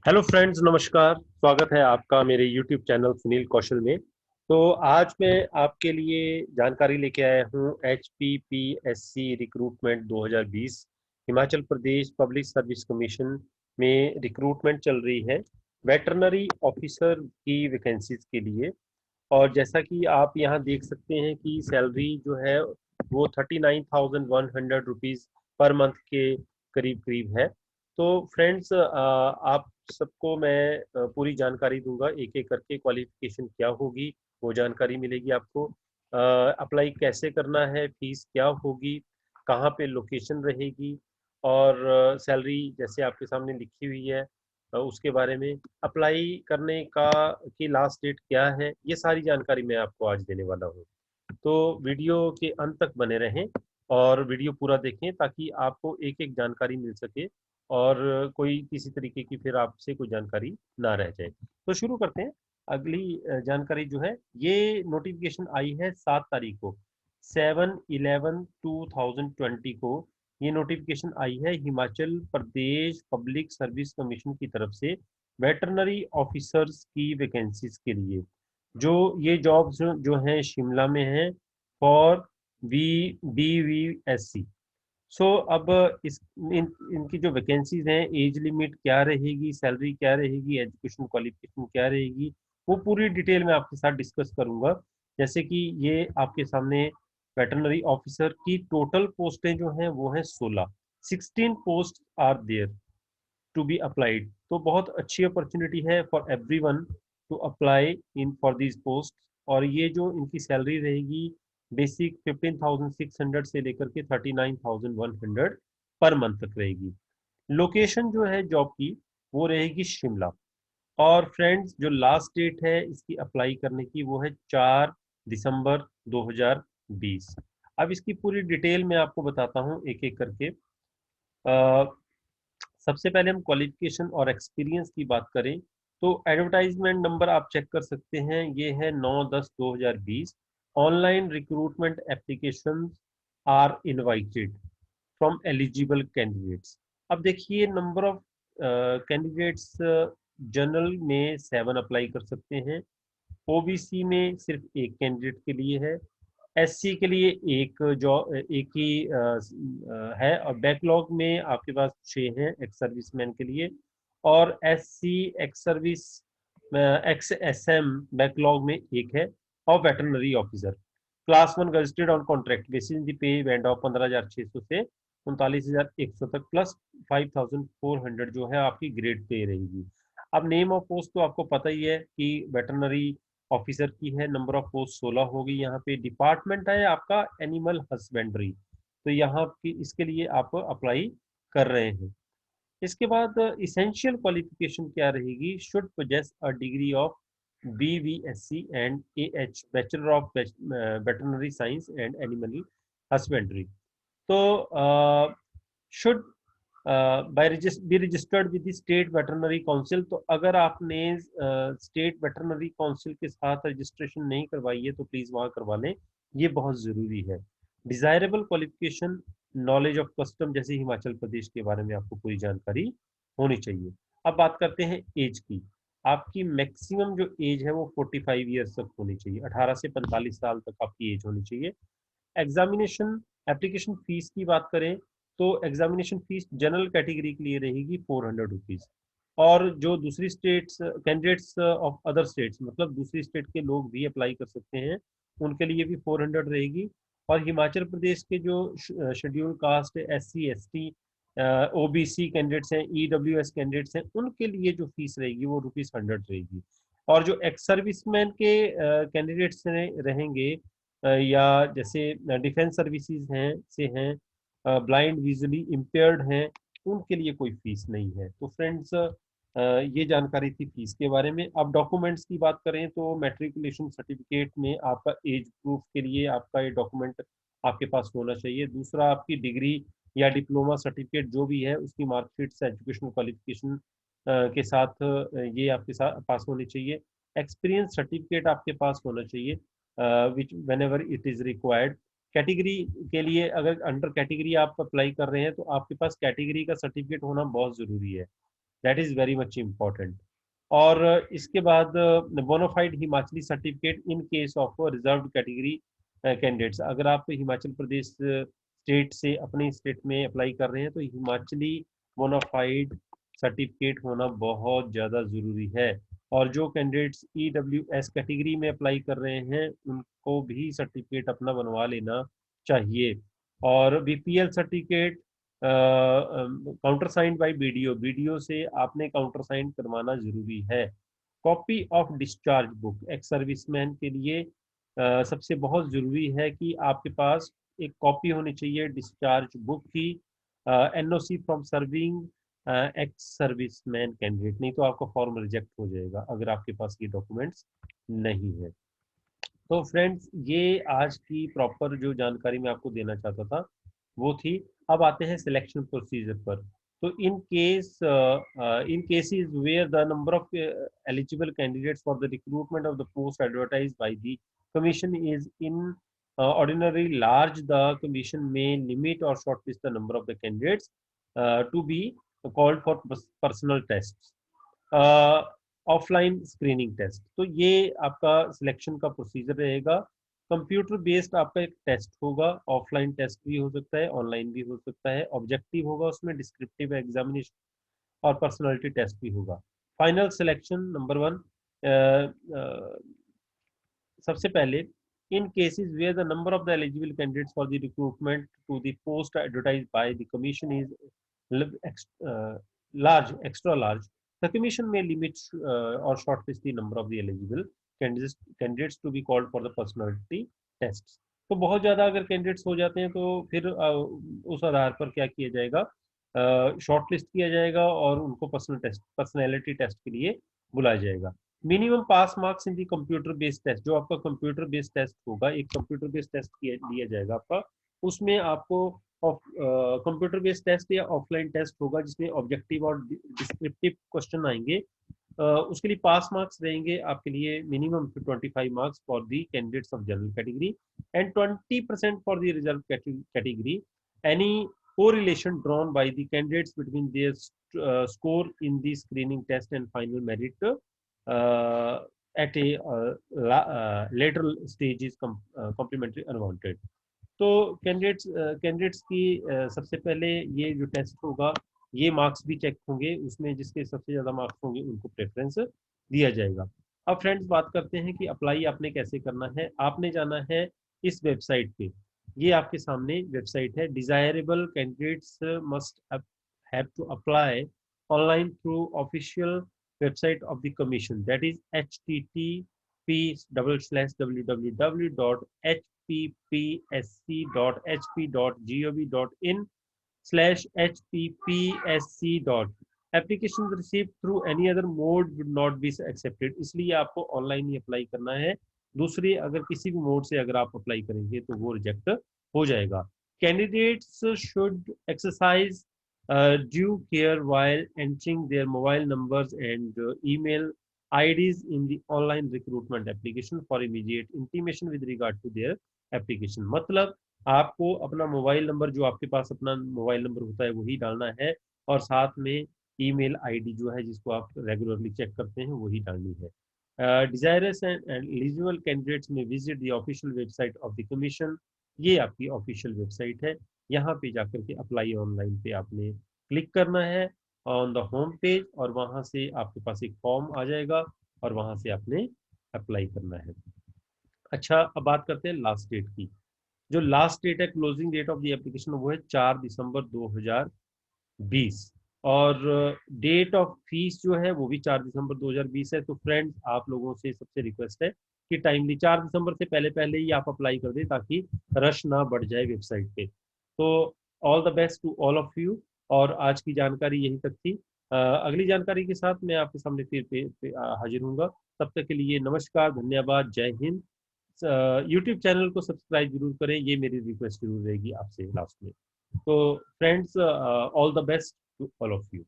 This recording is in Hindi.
हेलो फ्रेंड्स, नमस्कार। स्वागत है आपका मेरे यूट्यूब चैनल सुनील कौशल में। तो आज मैं आपके लिए जानकारी लेके आया हूँ HPPSC recruitment 2020 Himachal Pradesh public service commission में रिक्रूटमेंट चल रही है वेटरनरी ऑफिसर की वैकेंसीज के लिए। और जैसा कि आप यहाँ देख सकते हैं कि सैलरी जो है वो 39,100 रुपीज़ पर मंथ के करीब करीब है। तो फ्रेंड्स, आप सबको मैं पूरी जानकारी दूंगा, एक एक करके क्वालिफिकेशन क्या होगी वो जानकारी मिलेगी आपको। अप्लाई कैसे करना है, फीस क्या होगी, कहाँ पे लोकेशन रहेगी, और सैलरी जैसे आपके सामने लिखी हुई है उसके बारे में, अप्लाई करने का की लास्ट डेट क्या है, ये सारी जानकारी मैं आपको आज देने वाला हूँ। तो वीडियो के अंत तक बने रहें और वीडियो पूरा देखें ताकि आपको एक एक जानकारी मिल सके और कोई किसी तरीके की फिर आपसे कोई जानकारी ना रह जाए। तो शुरू करते हैं। अगली जानकारी जो है, ये नोटिफिकेशन आई है 7 तारीख को, 7/11/2020 को ये नोटिफिकेशन आई है Himachal Pradesh public service commission की तरफ से वेटरनरी ऑफिसर्स की वैकेंसीज के लिए। जो ये जॉब्स जो हैं शिमला में हैं फॉर BVSC। सो अब इस इनकी जो वैकेंसीज हैं, एज लिमिट क्या रहेगी, सैलरी क्या रहेगी, एजुकेशन क्वालिफिकेशन क्या रहेगी, वो पूरी डिटेल में आपके साथ डिस्कस करूंगा। जैसे कि ये आपके सामने वेटरनरी ऑफिसर की टोटल पोस्टें जो हैं वो हैं 16 post are there to be applied. तो बहुत अच्छी अपॉर्चुनिटी है for everyone to apply in for this post. और ये जो इनकी सैलरी रहेगी, बेसिक 15,600 से लेकर के 39,100 पर मंथ तक रहेगी। लोकेशन जो है जॉब की वो रहेगी शिमला। और फ्रेंड्स, जो लास्ट डेट है इसकी अप्लाई करने की वो है 4 दिसंबर 2020। अब इसकी पूरी डिटेल मैं आपको बताता हूँ एक एक करके। सबसे पहले हम क्वालिफिकेशन और एक्सपीरियंस की बात करें तो एडवर्टाइजमेंट नंबर आप चेक कर सकते हैं, ये है 9/10/2020। Online recruitment application are invited from eligible candidates. अब देखिए, नंबर ऑफ कैंडिडेट्स जनरल में 7 अप्लाई कर सकते हैं, ओबीसी में सिर्फ एक कैंडिडेट के लिए है, एससी के लिए एक ही है, और बैकलॉग में आपके पास 6 हैं एक्स सर्विसमैन के लिए। और SC ex service ex SM backlog में एक है। और veterinary officer class 1 registered on contract basis the pay band of 15,600 से 39,100 तक प्लस 5,400 जो है आपकी ग्रेड पे रहेगी। अब नेम ऑफ पोस्ट तो आपको पता ही है कि वेटरनरी ऑफिसर की है। नंबर ऑफ पोस्ट 16 होगी। यहाँ पे डिपार्टमेंट है आपका एनिमल हस्बेंड्री, तो यहाँ की इसके लिए आप अप्लाई कर रहे हैं। इसके बाद इसेंशियल क्वालिफिकेशन क्या रहेगी, should possess a degree of BVSC and AH bachelor of veterinary science and animal husbandry. तो should by be registered with the state veterinary council. तो अगर आपने स्टेट वेटरनरी काउंसिल के साथ रजिस्ट्रेशन नहीं करवाई है तो प्लीज वहां करवा लें, ये बहुत जरूरी है। Desirable qualification, knowledge of custom जैसे हिमाचल प्रदेश के बारे में आपको पूरी जानकारी होनी चाहिए। अब बात करते हैं एज की। आपकी मैक्सिमम जो एज है वो 45 ईयर्स तक होनी चाहिए, 18 से 45 साल तक आपकी एज होनी चाहिए। एग्जामिनेशन एप्लीकेशन फीस की बात करें तो एग्जामिनेशन फीस जनरल कैटेगरी के लिए रहेगी 400 रुपीज। और जो दूसरी states candidates of other states, मतलब दूसरी स्टेट के लोग भी अप्लाई कर सकते हैं, उनके लिए भी 400 रहेगी। और हिमाचल प्रदेश के जो schedule caste, SC ST, OBC candidates हैं, EWS कैंडिडेट्स हैं, उनके लिए जो फीस रहेगी वो ₹100 रहेगी। और जो एक्स सर्विसमैन के कैंडिडेट्स रहेंगे, या जैसे डिफेंस सर्विसेज हैं से हैं, ब्लाइंड विजुअली इम्पेयर्ड हैं, उनके लिए कोई फीस नहीं है। तो फ्रेंड्स, ये जानकारी थी फीस के बारे में। अब डॉक्यूमेंट्स की बात करें तो मैट्रिकुलेशन सर्टिफिकेट में आपका एज प्रूफ के लिए आपका ये डॉक्यूमेंट आपके पास होना चाहिए। दूसरा, आपकी डिग्री या डिप्लोमा सर्टिफिकेट जो भी है उसकी मार्कशीट से एजुकेशनल क्वालिफिकेशन के साथ ये आपके साथ पास होनी चाहिए। एक्सपीरियंस सर्टिफिकेट आपके पास होना चाहिए which when ever it is required. Category के लिए अगर अंडर कैटेगरी आप अप्लाई कर रहे हैं तो आपके पास कैटेगरी का सर्टिफिकेट होना बहुत ज़रूरी है। That is very much important. और इसके बाद bonafide Himachali certificate in case of reserve category candidates. अगर आप हिमाचल प्रदेश स्टेट से अपने स्टेट में अप्लाई कर रहे हैं तो हिमाचली बोनाफाइड सर्टिफिकेट होना बहुत ज़्यादा ज़रूरी है। और जो कैंडिडेट्स EWS कैटेगरी में अप्लाई कर रहे हैं उनको भी सर्टिफिकेट अपना बनवा लेना चाहिए। और BPL certificate counter signed by BDO से आपने काउंटर साइन करवाना जरूरी है। Copy of discharge book ex serviceman के लिए सबसे बहुत जरूरी है कि आपके पास एक कॉपी होनी चाहिए डिस्चार्ज बुक की। NOC from serving ex serviceman candidate, नहीं तो आपका फॉर्म रिजेक्ट हो जाएगा अगर आपके पास ये डॉक्यूमेंट्स नहीं है। तो फ्रेंड्स ये आज की प्रॉपर जो जानकारी मैं आपको देना चाहता था वो थी। अब आते हैं सिलेक्शन प्रोसीजर पर। तो in cases where the number of eligible candidates for the recruitment of the post advertised by the commission is in ordinary large, the commission may limit or shortlist the number of the candidates to be called for personal tests, offline screening test. तो ये आपका सिलेक्शन का प्रोसीजर रहेगा। कंप्यूटर बेस्ड आपका एक टेस्ट होगा, ऑफलाइन टेस्ट भी हो सकता है, ऑनलाइन भी हो सकता है, ऑब्जेक्टिव होगा उसमें, डिस्क्रिप्टिव एग्जामिनेशन और पर्सनालिटी टेस्ट भी होगा। फाइनल सिलेक्शन नंबर 1, सबसे पहले in cases where the number of the eligible candidates for the recruitment to the post advertised by the commission is large, extra large, the commission may limit or shortlist the number of the eligible candidates to be called for the personality tests। तो बहुत ज़्यादा अगर कैंडिडेट्स हो जाते हैं तो फिर उस आधार पर क्या किया जाएगा, शॉर्टलिस्ट किया जाएगा और उनको पर्सनैलिटी टेस्ट के लिए बुलाया जाएगा। Minimum pass marks in the computer based test, जो आपका कंप्यूटर बेस्ड टेस्ट होगा, एक कंप्यूटर बेस्ड टेस्ट लिया जाएगा आपका, उसमें आपको कंप्यूटर बेस्ड टेस्ट या ऑफलाइन टेस्ट होगा जिसमें ऑब्जेक्टिव और डिस्क्रिप्टिव क्वेश्चन आएंगे। उसके लिए पास मार्क्स रहेंगे आपके लिए minimum 25 marks for the candidates of general category and 20% for the reserve category. Any correlation drawn by the candidates between their score in the screening test and final merit at a later stage is complementary unwanted। तो कैंडिडेट्स की सबसे पहले ये जो टेस्ट होगा ये मार्क्स भी चेक होंगे, उसमें जिसके सबसे ज़्यादा मार्क्स होंगे उनको प्रेफरेंस दिया जाएगा। अब फ्रेंड्स बात करते हैं कि अप्लाई आपने कैसे करना है। आपने जाना है इस वेबसाइट पे, ये आपके सामने वेबसाइट है। Desirable candidates must have to apply online through official website of the commission, that is https://www.hppsc.hp.gov.in/hppsc. Application receive through any other mode would not be accepted, इसलिए आपको ऑनलाइन ही अप्लाई करना है। दूसरी अगर किसी भी मोड से अगर आप अप्लाई करेंगे तो वो रिजेक्ट हो जाएगा। Candidates should exercise due care while entering their mobile numbers and email IDs in the online recruitment application for immediate intimation with regard to their application। मतलब आपको अपना मोबाइल नंबर, जो आपके पास अपना मोबाइल नंबर होता है वही डालना है, और साथ में ईमेल आईडी जो है जिसको आप रेगुलरली चेक करते हैं वही डालनी है। Desirous and eligible candidates may visit the official website of the commission। ये आपकी ऑफिशियल वेबसाइट है, यहाँ पे जाकर के अप्लाई ऑनलाइन पे आपने क्लिक करना है ऑन द होम पेज, और वहाँ से आपके पास एक फॉर्म आ जाएगा और वहाँ से आपने अप्लाई करना है। अच्छा, अब बात करते हैं लास्ट डेट की। जो लास्ट डेट है closing date of the application वो है 4 दिसंबर 2020, और डेट ऑफ फीस जो है वो भी 4 दिसंबर 2020 है। तो फ्रेंड्स आप लोगों से सबसे रिक्वेस्ट है कि टाइमली 4 दिसंबर से पहले पहले ही आप अप्लाई कर दें ताकि रश ना बढ़ जाए वेबसाइट पे। तो all the best to all of you, और आज की जानकारी यहीं तक थी। अगली जानकारी के साथ मैं आपके सामने फिर हाजिर हूँगा। तब तक के लिए नमस्कार, धन्यवाद, जय हिंद। यूट्यूब चैनल को सब्सक्राइब जरूर करें, ये मेरी रिक्वेस्ट जरूर रहेगी आपसे लास्ट में। तो friends all the best to all of you।